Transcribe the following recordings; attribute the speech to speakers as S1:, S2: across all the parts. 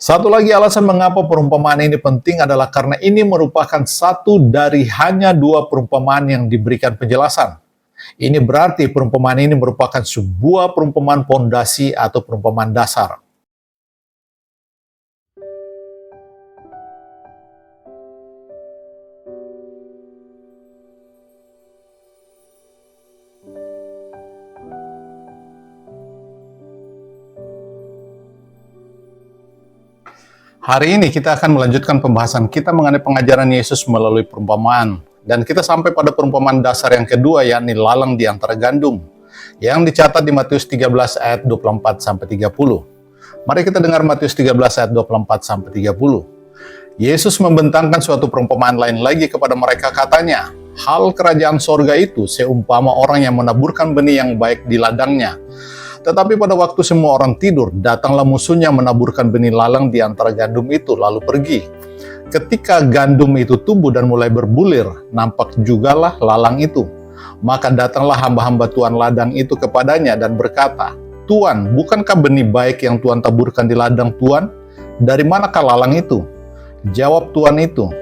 S1: Satu lagi alasan mengapa perumpamaan ini penting adalah karena ini merupakan satu dari hanya dua perumpamaan yang diberikan penjelasan. Ini berarti perumpamaan ini merupakan sebuah perumpamaan pondasi atau perumpamaan dasar. Hari ini kita akan melanjutkan pembahasan kita mengenai pengajaran Yesus melalui perumpamaan. Dan kita sampai pada perumpamaan dasar yang kedua, yakni lalang di antara gandum, yang dicatat di Matius 13 ayat 24-30. Mari kita dengar Matius 13 ayat 24-30. Yesus membentangkan suatu perumpamaan lain lagi kepada mereka, katanya, hal kerajaan sorga itu seumpama orang yang menaburkan benih yang baik di ladangnya. Tetapi pada waktu semua orang tidur, datanglah musuhnya menaburkan benih lalang di antara gandum itu, lalu pergi. Ketika gandum itu tumbuh dan mulai berbulir, nampak jugalah lalang itu. Maka datanglah hamba-hamba Tuan ladang itu kepadanya dan berkata, Tuan, bukankah benih baik yang Tuan taburkan di ladang Tuan? Dari manakah lalang itu? Jawab Tuan itu,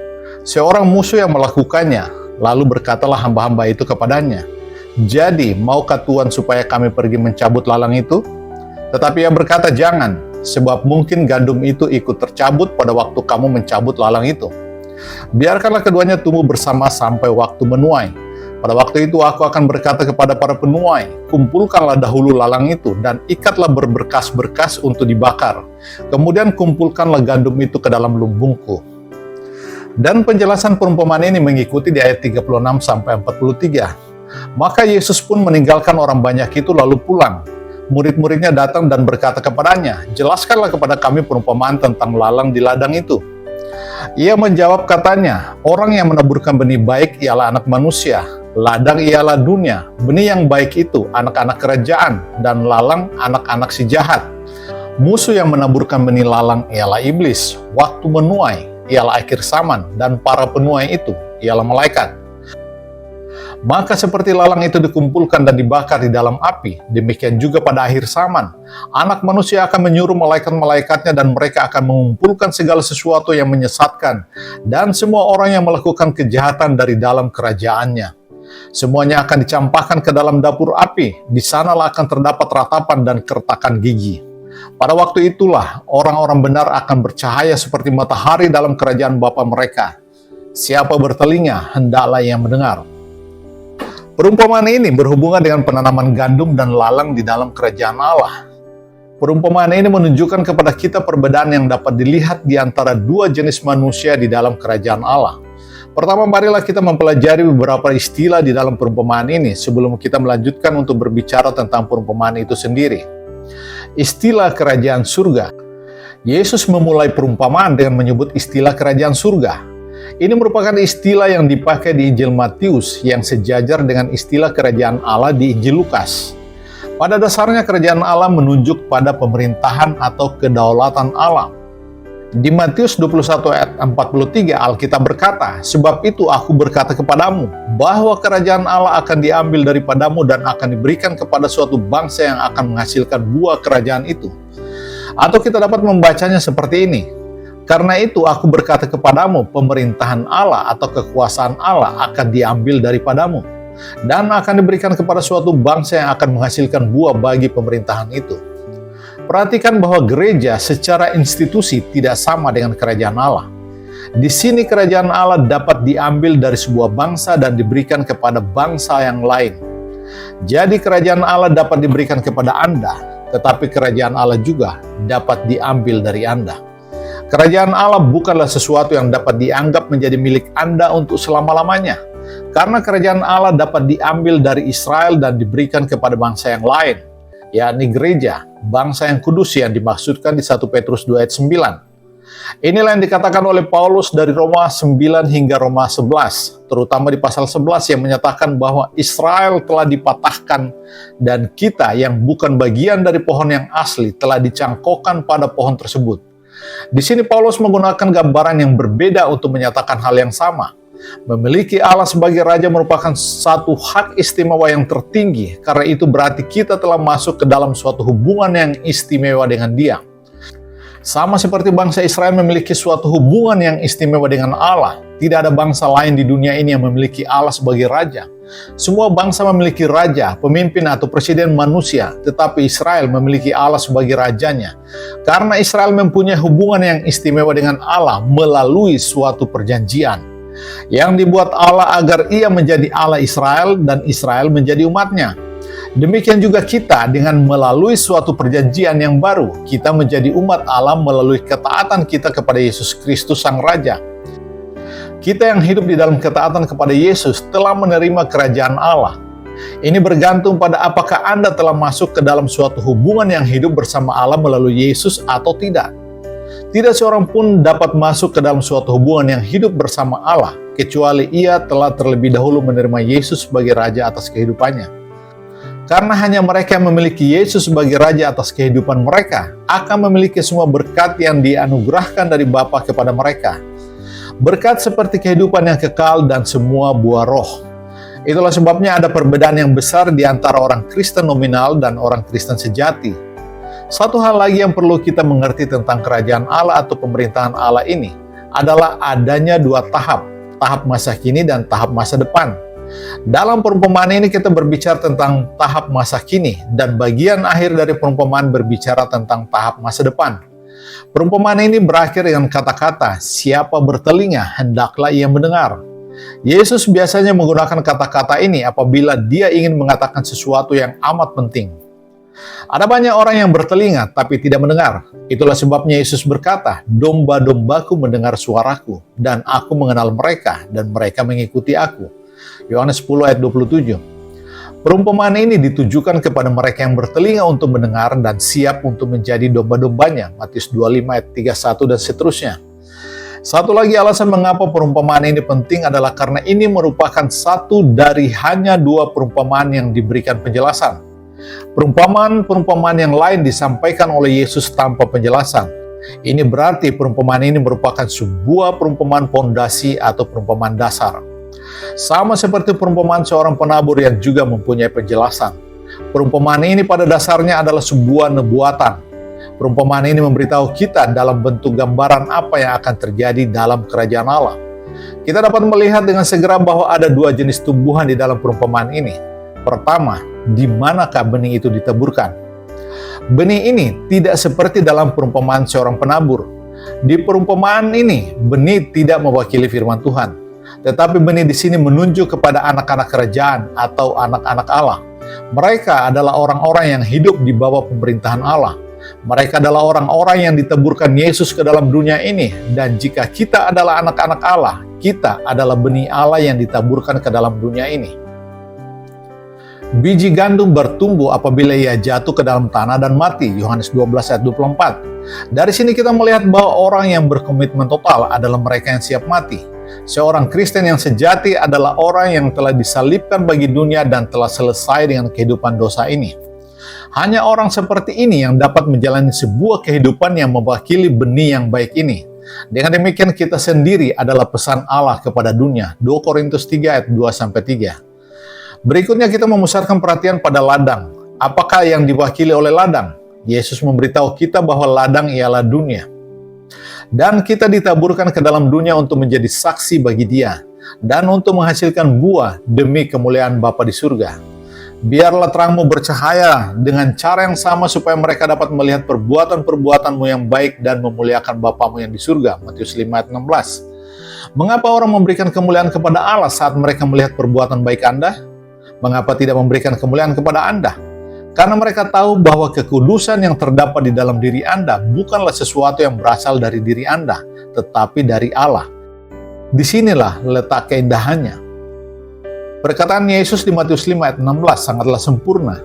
S1: seorang musuh yang melakukannya. Lalu berkatalah hamba-hamba itu kepadanya, jadi, maukah Tuhan supaya kami pergi mencabut lalang itu? Tetapi ia berkata, jangan, sebab mungkin gandum itu ikut tercabut pada waktu kamu mencabut lalang itu. Biarkanlah keduanya tumbuh bersama sampai waktu menuai. Pada waktu itu aku akan berkata kepada para penuai, kumpulkanlah dahulu lalang itu dan ikatlah berberkas-berkas untuk dibakar. Kemudian kumpulkanlah gandum itu ke dalam lumbungku. Dan penjelasan perumpamaan ini mengikuti di ayat 36-43. Maka Yesus pun meninggalkan orang banyak itu lalu pulang. Murid-muridnya datang dan berkata kepadanya, jelaskanlah kepada kami perumpamaan tentang lalang di ladang itu. Ia menjawab katanya, orang yang menaburkan benih baik ialah anak manusia, ladang ialah dunia, benih yang baik itu anak-anak kerajaan, dan lalang anak-anak si jahat. Musuh yang menaburkan benih lalang ialah iblis, waktu menuai ialah akhir zaman, dan para penuai itu ialah malaikat. Maka seperti lalang itu dikumpulkan dan dibakar di dalam api, demikian juga pada akhir zaman, anak manusia akan menyuruh malaikat-malaikatnya dan mereka akan mengumpulkan segala sesuatu yang menyesatkan dan semua orang yang melakukan kejahatan dari dalam kerajaannya. Semuanya akan dicampakkan ke dalam dapur api, di sanalah akan terdapat ratapan dan kertakan gigi. Pada waktu itulah orang-orang benar akan bercahaya seperti matahari dalam kerajaan Bapa mereka. Siapa bertelinga, hendaklah yang mendengar. Perumpamaan ini berhubungan dengan penanaman gandum dan lalang di dalam kerajaan Allah. Perumpamaan ini menunjukkan kepada kita perbedaan yang dapat dilihat di antara dua jenis manusia di dalam kerajaan Allah. Pertama, marilah kita mempelajari beberapa istilah di dalam perumpamaan ini sebelum kita melanjutkan untuk berbicara tentang perumpamaan itu sendiri. Istilah kerajaan surga. Yesus memulai perumpamaan dengan menyebut istilah kerajaan surga. Ini merupakan istilah yang dipakai di Injil Matius yang sejajar dengan istilah kerajaan Allah di Injil Lukas. Pada dasarnya kerajaan Allah menunjuk pada pemerintahan atau kedaulatan Allah. Di Matius 21 ayat 43 Alkitab berkata, sebab itu aku berkata kepadamu, bahwa kerajaan Allah akan diambil daripadamu dan akan diberikan kepada suatu bangsa yang akan menghasilkan buah kerajaan itu. Atau kita dapat membacanya seperti ini, karena itu aku berkata kepadamu, pemerintahan Allah atau kekuasaan Allah akan diambil daripadamu, dan akan diberikan kepada suatu bangsa yang akan menghasilkan buah bagi pemerintahan itu. Perhatikan bahwa gereja secara institusi tidak sama dengan kerajaan Allah. Di sini kerajaan Allah dapat diambil dari sebuah bangsa dan diberikan kepada bangsa yang lain. Jadi kerajaan Allah dapat diberikan kepada Anda, tetapi kerajaan Allah juga dapat diambil dari Anda. Kerajaan Allah bukanlah sesuatu yang dapat dianggap menjadi milik Anda untuk selama-lamanya. Karena kerajaan Allah dapat diambil dari Israel dan diberikan kepada bangsa yang lain, yakni gereja, bangsa yang kudus yang dimaksudkan di 1 Petrus 2 ayat 9. Inilah yang dikatakan oleh Paulus dari Roma 9 hingga Roma 11, terutama di pasal 11 yang menyatakan bahwa Israel telah dipatahkan dan kita yang bukan bagian dari pohon yang asli telah dicangkokkan pada pohon tersebut. Di sini Paulus menggunakan gambaran yang berbeda untuk menyatakan hal yang sama. Memiliki Allah sebagai Raja merupakan satu hak istimewa yang tertinggi, karena itu berarti kita telah masuk ke dalam suatu hubungan yang istimewa dengan Dia. Sama seperti bangsa Israel memiliki suatu hubungan yang istimewa dengan Allah, tidak ada bangsa lain di dunia ini yang memiliki Allah sebagai raja. Semua bangsa memiliki raja, pemimpin atau presiden manusia, tetapi Israel memiliki Allah sebagai rajanya. Karena Israel mempunyai hubungan yang istimewa dengan Allah melalui suatu perjanjian yang dibuat Allah agar ia menjadi Allah Israel dan Israel menjadi umatnya. Demikian juga kita dengan melalui suatu perjanjian yang baru, kita menjadi umat Allah melalui ketaatan kita kepada Yesus Kristus Sang Raja. Kita yang hidup di dalam ketaatan kepada Yesus telah menerima kerajaan Allah. Ini bergantung pada apakah Anda telah masuk ke dalam suatu hubungan yang hidup bersama Allah melalui Yesus atau tidak. Tidak seorang pun dapat masuk ke dalam suatu hubungan yang hidup bersama Allah, kecuali ia telah terlebih dahulu menerima Yesus sebagai Raja atas kehidupannya. Karena hanya mereka yang memiliki Yesus sebagai Raja atas kehidupan mereka akan memiliki semua berkat yang dianugerahkan dari Bapa kepada mereka. Berkat seperti kehidupan yang kekal dan semua buah roh. Itulah sebabnya ada perbedaan yang besar di antara orang Kristen nominal dan orang Kristen sejati. Satu hal lagi yang perlu kita mengerti tentang kerajaan Allah atau pemerintahan Allah ini adalah adanya dua tahap, tahap masa kini dan tahap masa depan. Dalam perumpamaan ini kita berbicara tentang tahap masa kini dan bagian akhir dari perumpamaan berbicara tentang tahap masa depan. Perumpamaan ini berakhir dengan kata-kata, "Siapa bertelinga, hendaklah ia mendengar." Yesus biasanya menggunakan kata-kata ini apabila dia ingin mengatakan sesuatu yang amat penting. Ada banyak orang yang bertelinga tapi tidak mendengar. Itulah sebabnya Yesus berkata, "Domba-dombaku mendengar suaraku, dan aku mengenal mereka, dan mereka mengikuti aku." Yohanes 10 ayat 27. Perumpamaan ini ditujukan kepada mereka yang bertelinga untuk mendengar dan siap untuk menjadi domba-dombanya. Matius 25 ayat 31 dan seterusnya. Satu lagi alasan mengapa perumpamaan ini penting adalah karena ini merupakan satu dari hanya dua perumpamaan yang diberikan penjelasan. Perumpamaan-perumpamaan yang lain disampaikan oleh Yesus tanpa penjelasan. Ini berarti perumpamaan ini merupakan sebuah perumpamaan pondasi atau perumpamaan dasar. Sama seperti perumpamaan seorang penabur yang juga mempunyai penjelasan. Perumpamaan ini pada dasarnya adalah sebuah nubuatan. Perumpamaan ini memberitahu kita dalam bentuk gambaran apa yang akan terjadi dalam kerajaan Allah. Kita dapat melihat dengan segera bahwa ada dua jenis tumbuhan di dalam perumpamaan ini. Pertama, di manakah benih itu ditaburkan? Benih ini tidak seperti dalam perumpamaan seorang penabur. Di perumpamaan ini, benih tidak mewakili firman Tuhan. Tetapi benih di sini menunjuk kepada anak-anak kerajaan atau anak-anak Allah. Mereka adalah orang-orang yang hidup di bawah pemerintahan Allah. Mereka adalah orang-orang yang diteburkan Yesus ke dalam dunia ini. Dan jika kita adalah anak-anak Allah, kita adalah benih Allah yang ditaburkan ke dalam dunia ini. Biji gandum bertumbuh apabila ia jatuh ke dalam tanah dan mati. Yohanes 12 ayat 24. Dari sini kita melihat bahwa orang yang berkomitmen total adalah mereka yang siap mati. Seorang Kristen yang sejati adalah orang yang telah disalibkan bagi dunia dan telah selesai dengan kehidupan dosa ini. Hanya orang seperti ini yang dapat menjalani sebuah kehidupan yang mewakili benih yang baik ini. Dengan demikian kita sendiri adalah pesan Allah kepada dunia. 2 Korintus 3 ayat 2-3. Berikutnya kita memusatkan perhatian pada ladang. Apakah yang diwakili oleh ladang? Yesus memberitahu kita bahwa ladang ialah dunia. Dan kita ditaburkan ke dalam dunia untuk menjadi saksi bagi Dia dan untuk menghasilkan buah demi kemuliaan Bapa di surga. Biarlah terangmu bercahaya dengan cara yang sama supaya mereka dapat melihat perbuatan-perbuatanmu yang baik dan memuliakan Bapamu yang di surga. Matius 5 ayat 16. Mengapa orang memberikan kemuliaan kepada Allah saat mereka melihat perbuatan baik Anda? Mengapa tidak memberikan kemuliaan kepada Anda? Karena mereka tahu bahwa kekudusan yang terdapat di dalam diri Anda bukanlah sesuatu yang berasal dari diri Anda, tetapi dari Allah. Disinilah letak keindahannya. Perkataan Yesus di Matius 5 ayat 16 sangatlah sempurna.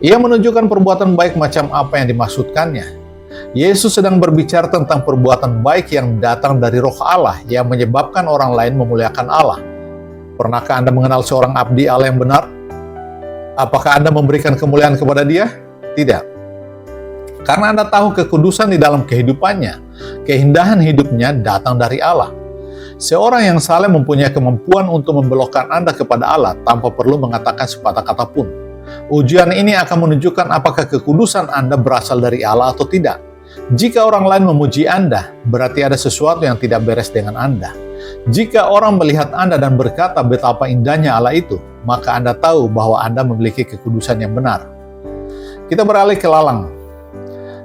S1: Ia menunjukkan perbuatan baik macam apa yang dimaksudkannya. Yesus sedang berbicara tentang perbuatan baik yang datang dari Roh Allah yang menyebabkan orang lain memuliakan Allah. Pernahkah Anda mengenal seorang abdi Allah yang benar? Apakah Anda memberikan kemuliaan kepada dia? Tidak. Karena Anda tahu kekudusan di dalam kehidupannya, keindahan hidupnya datang dari Allah. Seorang yang saleh mempunyai kemampuan untuk membelokkan Anda kepada Allah tanpa perlu mengatakan sepatah kata pun. Ujian ini akan menunjukkan apakah kekudusan Anda berasal dari Allah atau tidak. Jika orang lain memuji Anda, berarti ada sesuatu yang tidak beres dengan Anda. Jika orang melihat Anda dan berkata betapa indahnya Allah itu, maka Anda tahu bahwa Anda memiliki kekudusan yang benar. Kita beralih ke lalang.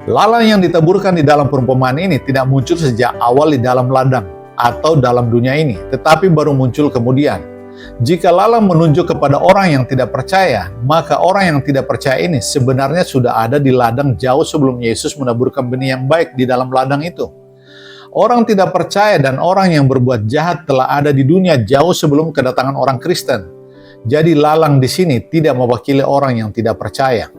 S1: Lalang yang ditaburkan di dalam perumpamaan ini tidak muncul sejak awal di dalam ladang atau dalam dunia ini, tetapi baru muncul kemudian. Jika lalang menunjuk kepada orang yang tidak percaya, maka orang yang tidak percaya ini sebenarnya sudah ada di ladang jauh sebelum Yesus menaburkan benih yang baik di dalam ladang itu. Orang tidak percaya dan orang yang berbuat jahat telah ada di dunia jauh sebelum kedatangan orang Kristen. Jadi lalang di sini tidak mewakili orang yang tidak percaya.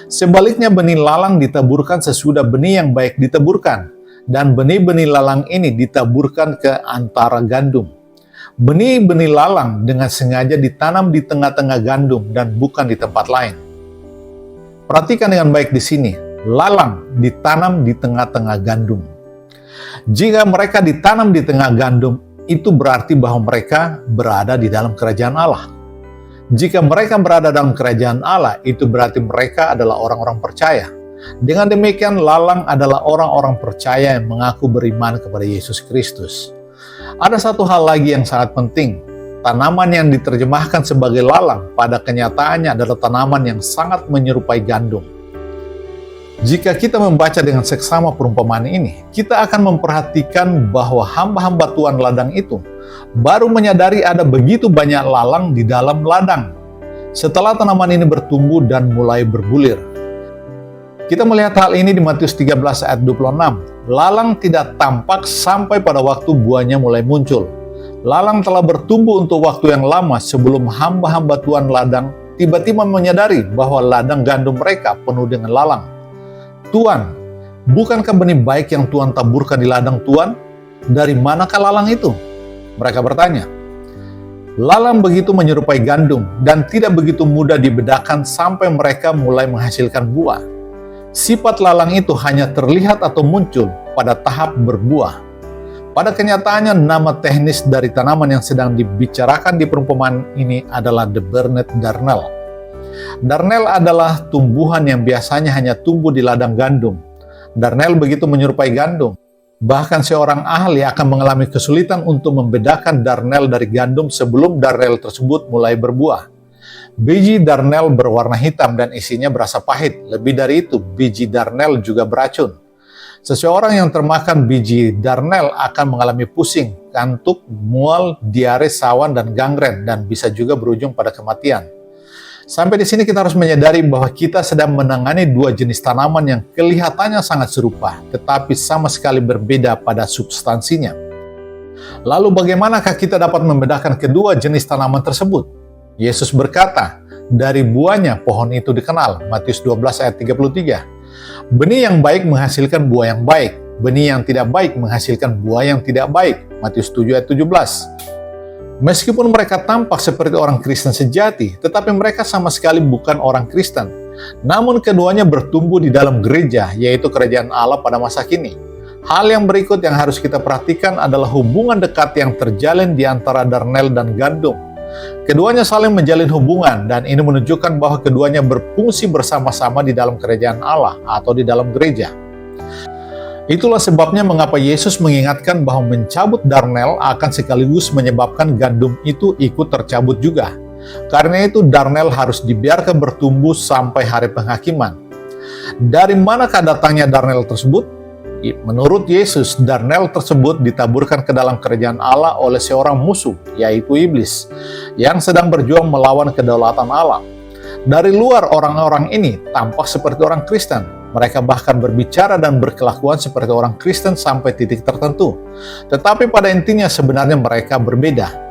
S1: Sebaliknya benih lalang ditaburkan sesudah benih yang baik ditaburkan, dan benih-benih lalang ini ditaburkan ke antara gandum. Benih-benih lalang dengan sengaja ditanam di tengah-tengah gandum dan bukan di tempat lain. Perhatikan dengan baik di sini, lalang ditanam di tengah-tengah gandum. Jika mereka ditanam di tengah gandum, itu berarti bahwa mereka berada di dalam kerajaan Allah. Jika mereka berada dalam kerajaan Allah, itu berarti mereka adalah orang-orang percaya. Dengan demikian, lalang adalah orang-orang percaya yang mengaku beriman kepada Yesus Kristus. Ada satu hal lagi yang sangat penting. Tanaman yang diterjemahkan sebagai lalang pada kenyataannya adalah tanaman yang sangat menyerupai gandum. Jika kita membaca dengan seksama perumpamaan ini, kita akan memperhatikan bahwa hamba-hamba Tuhan ladang itu baru menyadari ada begitu banyak lalang di dalam ladang setelah tanaman ini bertumbuh dan mulai berbulir. Kita melihat hal ini di Matius 13 ayat 26. Lalang tidak tampak sampai pada waktu buahnya mulai muncul. Lalang telah bertumbuh untuk waktu yang lama sebelum hamba-hamba Tuhan ladang tiba-tiba menyadari bahwa ladang gandum mereka penuh dengan lalang. Tuan, bukankah benih baik yang Tuhan taburkan di ladang Tuan? Dari manakah lalang itu? Mereka bertanya. Lalang begitu menyerupai gandum dan tidak begitu mudah dibedakan sampai mereka mulai menghasilkan buah. Sifat lalang itu hanya terlihat atau muncul pada tahap berbuah. Pada kenyataannya, nama teknis dari tanaman yang sedang dibicarakan di perumpamaan ini adalah The Burnet Darnel. Darnel adalah tumbuhan yang biasanya hanya tumbuh di ladang gandum. Darnel begitu menyerupai gandum. Bahkan seorang ahli akan mengalami kesulitan untuk membedakan darnel dari gandum sebelum darnel tersebut mulai berbuah. Biji darnel berwarna hitam dan isinya berasa pahit. Lebih dari itu, biji darnel juga beracun. Seseorang yang termakan biji darnel akan mengalami pusing, kantuk, mual, diare, sawan, dan gangren, dan bisa juga berujung pada kematian. Sampai di sini kita harus menyadari bahwa kita sedang menangani dua jenis tanaman yang kelihatannya sangat serupa, tetapi sama sekali berbeda pada substansinya. Lalu bagaimanakah kita dapat membedakan kedua jenis tanaman tersebut? Yesus berkata, dari buahnya pohon itu dikenal. Matius 12 ayat 33. Benih yang baik menghasilkan buah yang baik. Benih yang tidak baik menghasilkan buah yang tidak baik. Matius 7 ayat 17. Meskipun mereka tampak seperti orang Kristen sejati, tetapi mereka sama sekali bukan orang Kristen. Namun keduanya bertumbuh di dalam gereja, yaitu kerajaan Allah pada masa kini. Hal yang berikut yang harus kita perhatikan adalah hubungan dekat yang terjalin di antara darnel dan gandum. Keduanya saling menjalin hubungan, dan ini menunjukkan bahwa keduanya berfungsi bersama-sama di dalam kerajaan Allah atau di dalam gereja. Itulah sebabnya mengapa Yesus mengingatkan bahwa mencabut darnel akan sekaligus menyebabkan gandum itu ikut tercabut juga. Karena itu darnel harus dibiarkan bertumbuh sampai hari penghakiman. Dari manakah datangnya darnel tersebut? Menurut Yesus, darnel tersebut ditaburkan ke dalam kerajaan Allah oleh seorang musuh, yaitu iblis, yang sedang berjuang melawan kedaulatan Allah. Dari luar, orang-orang ini tampak seperti orang Kristen. Mereka bahkan berbicara dan berkelakuan seperti orang Kristen sampai titik tertentu. Tetapi pada intinya sebenarnya mereka berbeda.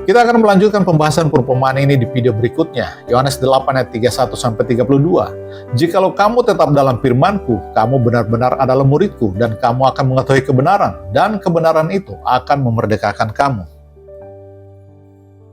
S1: Kita akan melanjutkan pembahasan perumpamaan ini di video berikutnya, Yohanes 8 ayat 31-32. Jikalau kamu tetap dalam firman-Ku, kamu benar-benar adalah murid-Ku, dan kamu akan mengetahui kebenaran, dan kebenaran itu akan memerdekakan kamu.